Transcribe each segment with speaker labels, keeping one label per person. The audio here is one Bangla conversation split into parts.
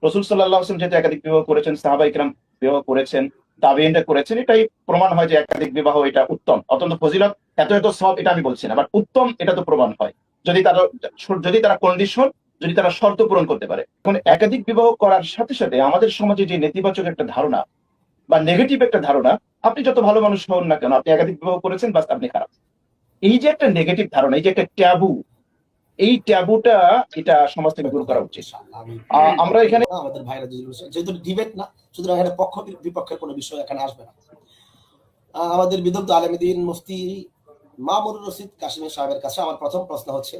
Speaker 1: রাসূল সাল্লাল্লাহু আলাইহি ওয়াসাল্লাম যেহেতু একাধিক বিবাহ করেছেন, সাহাবায়ে কিরাম বিবাহ করেছেন, তাবেঈনরা করেছেন, এটাই প্রমাণ হয় যে একাধিক বিবাহ এটা উত্তম, অত্যন্ত ফজিলত, এত এত সওয়াব, এটা আমি বলছি না, বাট উত্তম এটা তো প্রমাণ হয় যদি তারা কন্ডিশন, যদি তারা শর্ত পূরণ করতে পারে। এখন একাধিক বিবাহ করার সাথে সাথে আমাদের সমাজে যে নেতিবাচক একটা ধারণা বা নেগেটিভ একটা ধারণা, আপনি যত ভালো মানুষ হন না কেন, আপনি একাধিক বিবাহ করেছেন, বাস আপনি খারাপ। এই যে একটা নেগেটিভ ধারণা, এই যে একটা ট্যাবু, এই ট্যাবুটা এটা সমাজ থেকে দূর করা উচিত। আমরা এখানে
Speaker 2: আমাদের ভাইরা যেহেতু ডিবেট না, সুতরাং এখানে পক্ষ বিপক্ষের কোনো বিষয় এখানে আসবে না। আমাদের বিদগ্ধ আলেমদ্বীন মুফতি মামুনুর রশিদ কাশিমি সাহেবের কাছে আমার প্রথম প্রশ্ন হচ্ছে,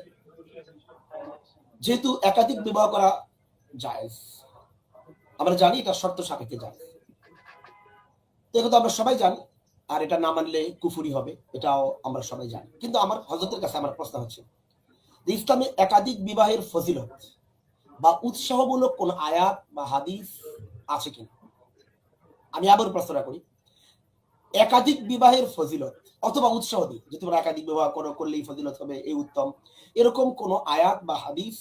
Speaker 2: যেহেতু একাধিক বিবাহ করা জায়েজ, আমরা জানি এটা শর্ত সাপেক্ষে জায়েজ, তো আমরা সবাই জানি, আর এটা না মানলে কুফুরি হবে, এটাও আমরা সবাই জানি। কিন্তু আমার হযরতের কাছে আমার প্রশ্ন হচ্ছে যে ইসলামে একাধিক বিবাহের ফজিলত বা উৎসাহমূলক কোন আয়াত বা হাদিস আছে কিনা। আমি আবার প্রশ্নটা করি, একাধিক বিবাহের ফজিলত অথবা উৎসাহ দিই যে তোমরা একাধিক বিবাহ করলেই ফজিলত হবে, এই উত্তম, এরকম কোন আয়াত বা হাদিস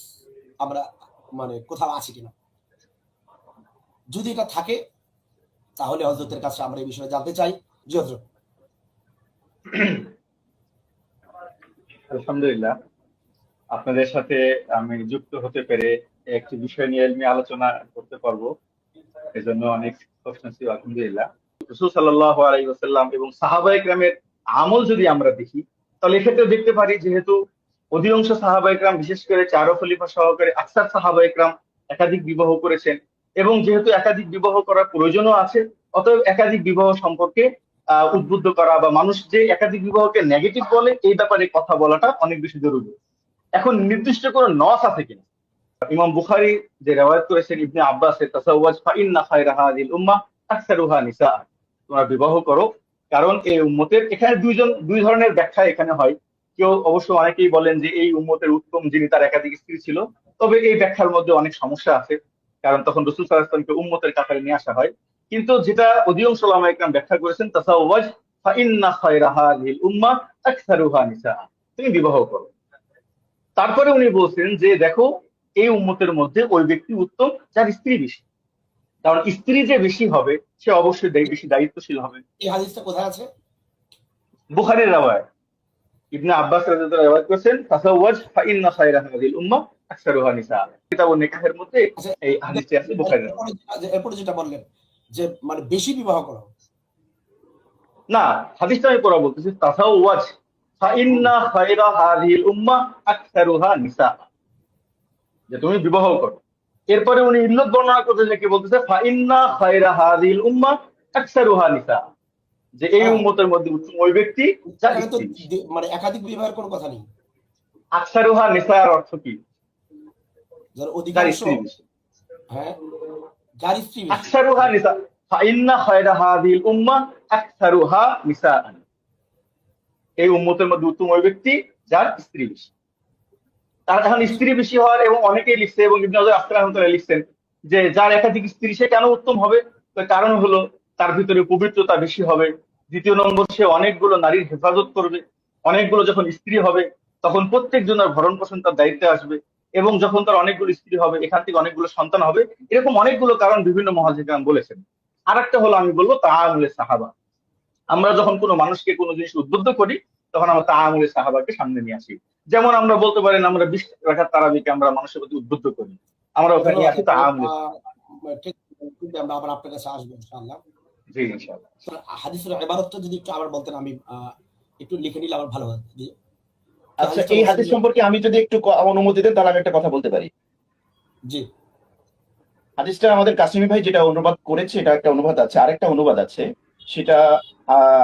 Speaker 2: আমরা কোথাও আছে কিনা। যদি এটা থাকে তাহলে হযরতের কাছে আমরা এই বিষয়ে জানতে চাই। জি হযরত।
Speaker 3: আলহামদুলিল্লাহ, আপনাদের সাথে আমি যুক্ত হতে পেরে একটি বিষয় নিয়ে আমি আলোচনা করতে পারবো, এজন্য অনেক প্রশংসা। আলহামদুলিল্লাহ, রাসূল সাল্লাল্লাহু আলাইহি ওয়াসাল্লাম এবং সাহাবায়ে কেরামের আমল যদি আমরা দেখি, তাহলে এক্ষেত্রে দেখতে পারি যেহেতু অধিকাংশ সাহাবায়ে কেরাম, বিশেষ করে 4 খলিফা সহকারে আকসার সাহাবায়ে কেরাম একাধিক বিবাহ করেছেন, এবং যেহেতু একাধিক বিবাহ করার প্রয়োজনও আছে, অতএব একাধিক বিবাহ সম্পর্কে উদ্বুদ্ধ করা বা মানুষ যে একাধিক বিবাহকে নেগেটিভ বলে এই ব্যাপারে কথা বলাটা অনেক বেশি জরুরি। এখন নির্দিষ্ট কোনো নস আছে কিনা, ইমাম বুখারী যে রিওয়ায়াত করেছেন ইবনে আব্বাসের, তাসাওয়াজ ফা ইন্না খায়রা হাযিল উম্মাহ আকসারুহা নিসা, তোমরা বিবাহ করো কারণ এই উম্মতের, এখানে দুই ধরনের ব্যাখ্যা এখানে হয়। কেউ অবশ্য অনেকেই বলেন যে এই উম্মতের উত্তম যিনি তার একাধিক স্ত্রী ছিল, তবে এই ব্যাখ্যার মধ্যে অনেক সমস্যা আছে, কারণ তখন রাসূল সাল্লাল্লাহু আলাইহি ওয়াসাল্লামকে উম্মতের কাতারে নিয়ে আসা হয়। কিন্তু যেটা অধিকাংশ উলামা ইকরাম ব্যাখ্যা করেছেন, তাসাওয়াজ ফা ইন্না খায়রা হাযিল উম্মাহ আকসারুহা নিসা, তুমি বিবাহ করো। তারপরে উনি বলছেন যে দেখো, এই উম্মতের মধ্যে ওই ব্যক্তি উত্তম যার স্ত্রী বেশি, কারণ স্ত্রী যে বেশি হবে সে অবশ্যই বেশি দায়িত্বশীল হবে।
Speaker 2: এই হাদিসটা কোথায় আছে?
Speaker 3: বুখারীর রাওয়ায়াত, ইবনে আব্বাস রাদিয়াল্লাহু আনহু রাওয়ায়াত করেছেন, তাসাওয়াজ ফা ইন্না খায়রা হাযিল উম্মাহ আকসারুহা নিসা, কিতাবুন নিকাহের মধ্যে এই হাদিসটি আছে বুখারীর।
Speaker 2: এরপরে যেটা বললেন যে বেশি বিবাহ করো,
Speaker 3: না, হাদিসটা আমি পড়া বলতেছি, তাসাওয়াজ ফা ইন্না খায়রা হাযিল উম্মাহ আকসারুহা নিসা, যে তুমি বিবাহ করো। এরপরে উনি ইল্লত বর্ণনা করতেছে, কি বলতেছে, ফা ইন্না খায়রা হাযিল উম্মাহ আকসারুহা নিসা, যে এই উম্মতের মধ্যে উত্তম ওই ব্যক্তি যার স্ত্রী বেশি।
Speaker 2: একাধিক বিবাহের কোনো কথা নেই।
Speaker 3: আকসারুহা নিসার অর্থ কি?
Speaker 2: যার
Speaker 3: যার
Speaker 2: অধিকাংশ,
Speaker 3: স্ত্রী বেশি।
Speaker 2: হ্যাঁ, যার স্ত্রী বেশি।
Speaker 3: আকসারুহা নিসা, ফা ইন্না খায়রা হাযিল উম্মাহ আকসারুহা নিসাআন, এই উম্মতের মধ্যে উত্তম ওই ব্যক্তি যার স্ত্রী বেশি। তার এখন স্ত্রী বেশি হওয়ার, এবং অনেকেই লিখছে, এবং ইবনে হাজার আসকালানি রাহমাতুল্লাহ লিখছেন যে যার একাধিক স্ত্রী সে কেন উত্তম হবে, তো কারণ হলো তার ভিতরে পবিত্রতা বেশি হবে। দ্বিতীয় নম্বর, সে অনেকগুলো নারীর হেফাজত করবে। অনেকগুলো যখন স্ত্রী হবে তখন প্রত্যেক জনের ভরণ পোষণ তার দায়িত্বে আসবে, এবং যখন তার অনেকগুলো স্ত্রী হবে এখান থেকে অনেকগুলো সন্তান হবে। এরকম অনেকগুলো কারণ বিভিন্ন মুহাদ্দিসিন বলেছেন। আর একটা হলো, আমি বলবো তাআমুলে সাহাবা, আমরা যখন কোনো মানুষকে কোনো জিনিস উদ্বুদ্ধ করি তখন আমরা তাআমুলে সাহাবাকে সামনে নিয়ে আসি। যেমন আমরা বলতে পারেন আমরা 20 রাকাত তারাবিকে আমরা মানুষের প্রতি উদ্বুদ্ধ করি, আমরা ওখানে নিয়ে আসি তাআমুলে।
Speaker 2: ঠিক, আমরা আবার আপনার কাছে আসবো ইনশাআল্লাহ।
Speaker 3: জি ইনশাআল্লাহ।
Speaker 2: হাদিসের ইবারতটা যদি একটু আবার বলতেন, আমি একটু লিখে নিলে আমার ভালো হয়।
Speaker 1: আচ্ছা, এই হাদিস সম্পর্কে আমি যদি একটু অনুমতি দেন তাহলে আমি একটা কথা বলতে পারি।
Speaker 2: জি,
Speaker 1: হাদিসটা আমাদের কাসিমি ভাই যেটা অনুবাদ করেছে, এটা একটা অনুবাদ আছে, আরেকটা অনুবাদ আছে, সেটা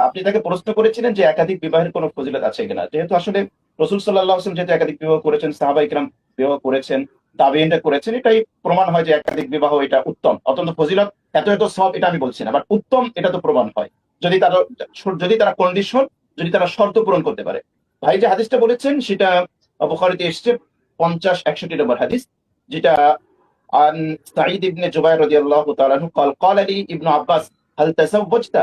Speaker 1: আপনি তাকে প্রশ্ন করেছিলেন যে একাধিক বিবাহের কোনো ফজিলত আছে কিনা। যেহেতু আসলে রাসূল সাল্লাল্লাহু আলাইহি ওয়াসাল্লাম যেহেতু একাধিক বিবাহ করেছেন, সাহাবায়ে কিরাম বিবাহ করেছেন, তাবেঈনরা করেছেন, এটাই প্রমাণ হয় যে একাধিক বিবাহ এটা উত্তম, অত্যন্ত ফজিলত, এত এত সওয়াব, এটা আমি বলছি না, বাট উত্তম এটা তো প্রমাণ হয় যদি তারা কন্ডিশন, যদি তারা শর্ত পূরণ করতে পারে। ভাই যে হাদিসটা বলেছেন সেটা বুখারীতে এসেছে 50-61 নম্বর হাদিস, যেটা عن سعيد بن جبير رضي الله تعالى عنه قال لي ابن عباس هل تزوجت।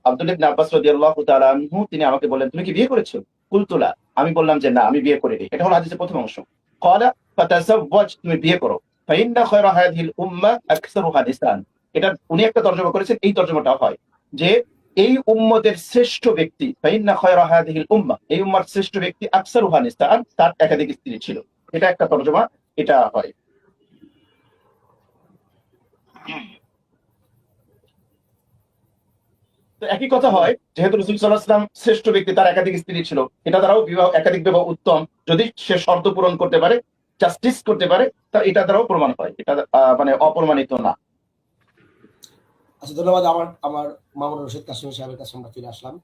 Speaker 1: আব্দুল্লাহ ইবনে আব্বাস রাদিয়াল্লাহু তাআলা আনহু তিনি আমাকে বললেন, তুমি কি বিয়ে করেছো? কুলতু লা, আমি বললাম যে না, আমি বিয়ে করিনি। এটা হলো হাদিসের প্রথম অংশ। ক্বালা ফাতাযাওয়াজ, তুমি বিয়ে করো। ফাইন্না খায়রা হাদিহিল উম্মাহ আকসারুহা নিসান। এটা উনি একটা তর্জমা করেছেন, এই তর্জমাটা হয় যে এই উম্মতের শ্রেষ্ঠ ব্যক্তি, ফাইন্না খায়রা হাদিহিল উম্মাহ, এই উম্মার শ্রেষ্ঠ ব্যক্তি আকসারুহা নিসান, তার একাধিক স্ত্রী ছিল। এটা একটা তর্জমা, এটা হয়। তো একই কথা হয়, যেহেতু রাসূল সাল্লাল্লাহু আলাইহি ওয়াসাল্লাম শ্রেষ্ঠ ব্যক্তি, তার একাধিক স্ত্রী ছিল, এটা দ্বারাও একাধিক বিবাহ উত্তম, যদি সে শর্ত পূরণ করতে পারে, জাস্টিস করতে পারে, তা এটা দ্বারাও প্রমাণ হয়, এটা মানে অপ্রমাণিত না।
Speaker 2: আচ্ছা, ধন্যবাদ। আমার মামুনুর রশিদ কাশিম সাহেবের কাছে আমরা ফিরে আসলাম।